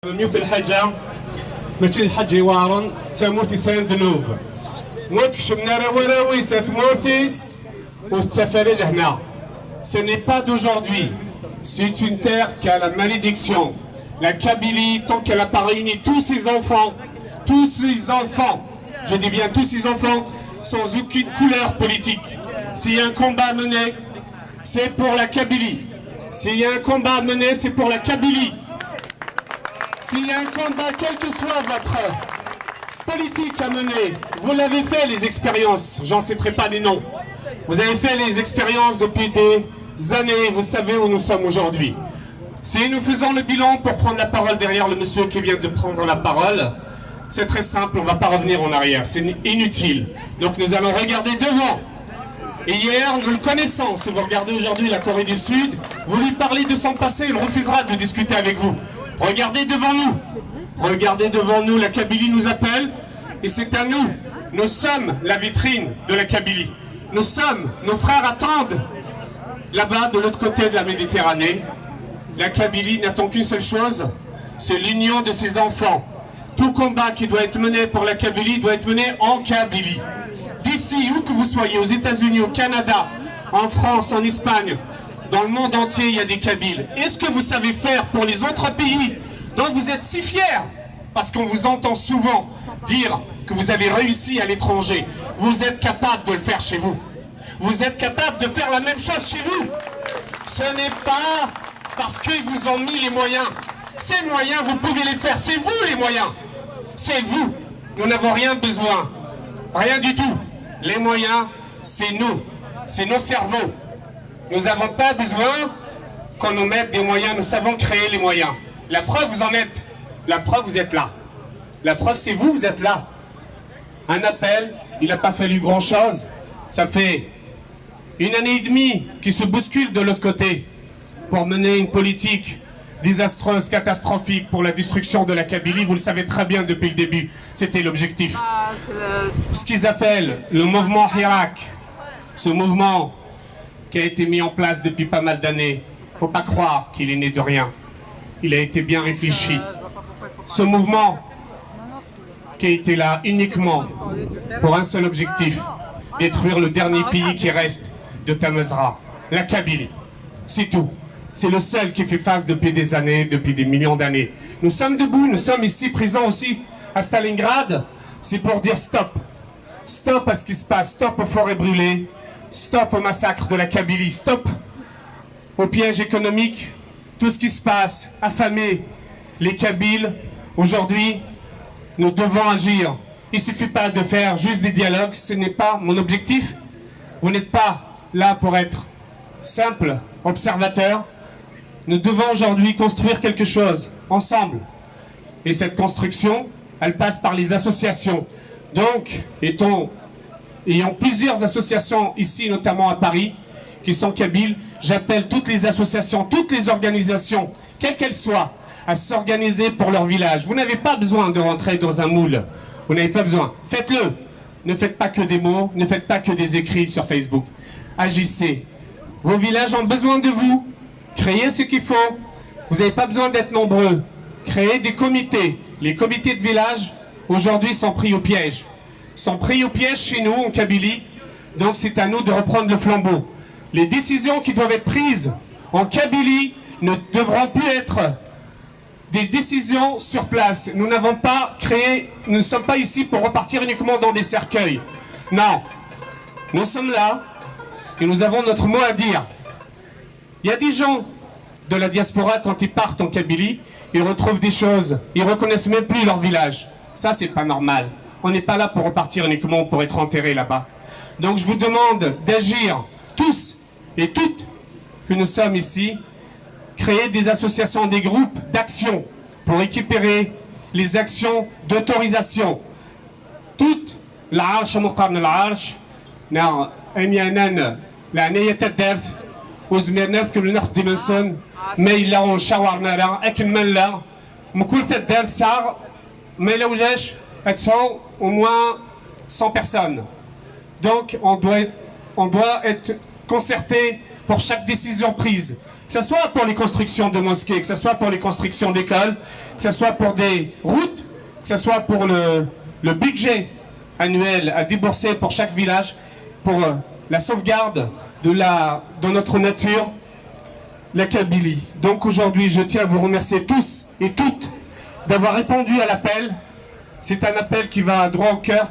ميوت الحاجة ماشي الحاج وارن تمورتي سان دنوب موت كشمنا راوي سات مورتيس وتسافرج هنا. Ce n'est pas d'aujourd'hui, c'est une terre qui a la malédiction. La Kabylie, tant qu'elle n'a pas réuni tous ses enfants, je dis bien tous ses enfants, sans aucune couleur politique. S'il y a un combat à mener, c'est pour la Kabylie. S'il y a un combat à mener, c'est pour la Kabylie. S'il y a un combat, quelle que soit votre politique à mener, vous l'avez fait les expériences, j'en citerai pas les noms. Vous avez fait les expériences depuis des années, vous savez où nous sommes aujourd'hui. Si nous faisons le bilan pour prendre la parole derrière le monsieur qui vient de prendre la parole, c'est très simple, on ne va pas revenir en arrière, c'est inutile. Donc nous allons regarder devant. Et hier, nous le connaissons, si vous regardez aujourd'hui la Corée du Sud, vous lui parlez de son passé, il refusera de discuter avec vous. Regardez devant nous, la Kabylie nous appelle, et c'est à nous, nous sommes la vitrine de la Kabylie. Nous sommes, nos frères attendent, là-bas, de l'autre côté de la Méditerranée. La Kabylie n'attend qu'une seule chose, c'est l'union de ses enfants. Tout combat qui doit être mené pour la Kabylie doit être mené en Kabylie. D'ici, où que vous soyez, aux États-Unis, au Canada, en France, en Espagne, dans le monde entier, il y a des Kabyles. Est-ce que vous savez faire pour les autres pays dont vous êtes si fiers? Parce qu'on vous entend souvent dire que vous avez réussi à l'étranger. Vous êtes capable de le faire chez vous. Vous êtes capable de faire la même chose chez vous. Ce n'est pas parce qu'ils vous ont mis les moyens. Ces moyens, vous pouvez les faire. C'est vous les moyens. C'est vous. Nous n'avons rien besoin. Rien du tout. Les moyens, c'est nous. C'est nos cerveaux. Nous n'avons pas besoin qu'on nous mette des moyens. Nous savons créer les moyens. La preuve, vous en êtes. La preuve, vous êtes là. La preuve, c'est vous, vous êtes là. Un appel, il n'a pas fallu grand-chose. Ça fait 1 année et demie qu'ils se bousculent de l'autre côté pour mener une politique désastreuse, catastrophique pour la destruction de la Kabylie. Vous le savez très bien depuis le début. C'était l'objectif. Ce qu'ils appellent le mouvement Hirak, ce mouvement qui a été mis en place depuis pas mal d'années. Il ne faut pas croire qu'il est né de rien. Il a été bien réfléchi. Ce mouvement qui a été là uniquement pour un seul objectif, détruire le dernier pays qui reste de Tamazra, la Kabylie. C'est tout. C'est le seul qui fait face depuis des années, depuis des millions d'années. Nous sommes debout, nous sommes ici présents aussi à Stalingrad. C'est pour dire stop. Stop à ce qui se passe, stop aux forêts brûlées, stop au massacre de la Kabylie, stop au piège économique, tout ce qui se passe, affamer les Kabyles. Aujourd'hui, nous devons agir. Il ne suffit pas de faire juste des dialogues, ce n'est pas mon objectif. Vous n'êtes pas là pour être simple observateur. Nous devons aujourd'hui construire quelque chose, ensemble. Et cette construction, elle passe par les associations. Donc, ayant plusieurs associations ici, notamment à Paris, qui sont kabyles, j'appelle toutes les associations, toutes les organisations, quelles qu'elles soient, à s'organiser pour leur village. Vous n'avez pas besoin de rentrer dans un moule. Vous n'avez pas besoin. Faites-le. Ne faites pas que des mots, ne faites pas que des écrits sur Facebook. Agissez. Vos villages ont besoin de vous. Créez ce qu'il faut. Vous n'avez pas besoin d'être nombreux. Créez des comités. Les comités de village, aujourd'hui, sont pris au piège. Sont pris au piège chez nous, en Kabylie. Donc c'est à nous de reprendre le flambeau. Les décisions qui doivent être prises en Kabylie ne devront plus être des décisions sur place. Nous n'avons pas créé, nous ne sommes pas ici pour repartir uniquement dans des cercueils. Non. Nous sommes là et nous avons notre mot à dire. Il y a des gens de la diaspora, quand ils partent en Kabylie, ils retrouvent des choses. Ils ne reconnaissent même plus leur village. Ça, c'est pas normal. On n'est pas là pour repartir uniquement pour être enterrés là-bas. Donc je vous demande d'agir, tous et toutes, que nous sommes ici, créer des associations, des groupes d'action pour récupérer les actions d'autorisation. Toutes, l'Arche, مقارنة العرش، نعم، أنا لعنية الدرس، وزميرنا كل ناخد ديمنسون، ما إلا ونشاورنا لا، أكن من لا، مكل الدرس ساعة، ما إلا وجاش، أكسون au moins 100 personnes. Donc on doit être concerté pour chaque décision prise. Que ce soit pour les constructions de mosquées, que ce soit pour les constructions d'écoles, que ce soit pour des routes, que ce soit pour le budget annuel à débourser pour chaque village, pour la sauvegarde de notre nature, la Kabylie. Donc aujourd'hui, je tiens à vous remercier tous et toutes d'avoir répondu à l'appel. C'est un appel qui va droit au cœur.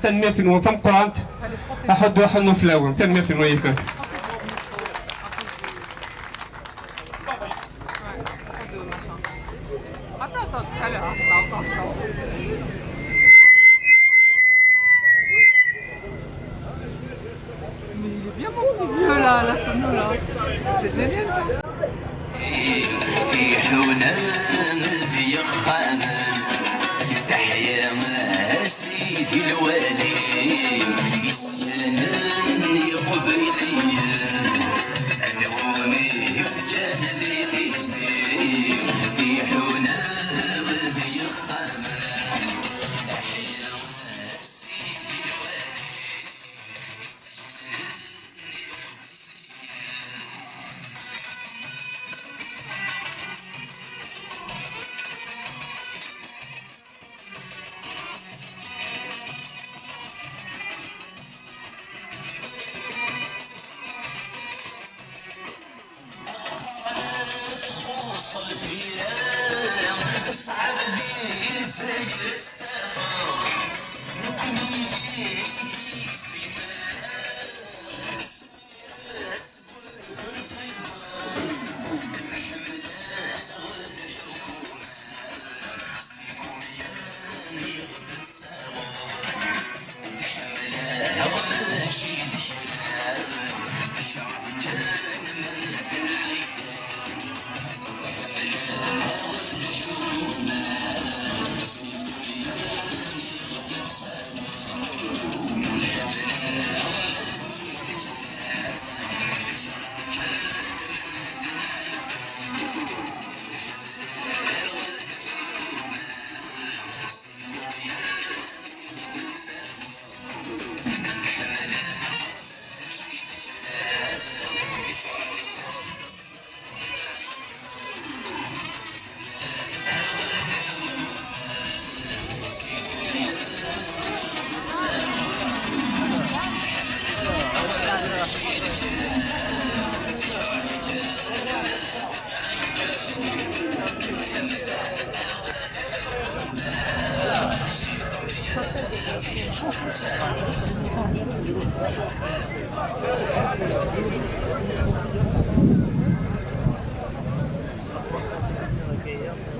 Attends, tout à l'heure.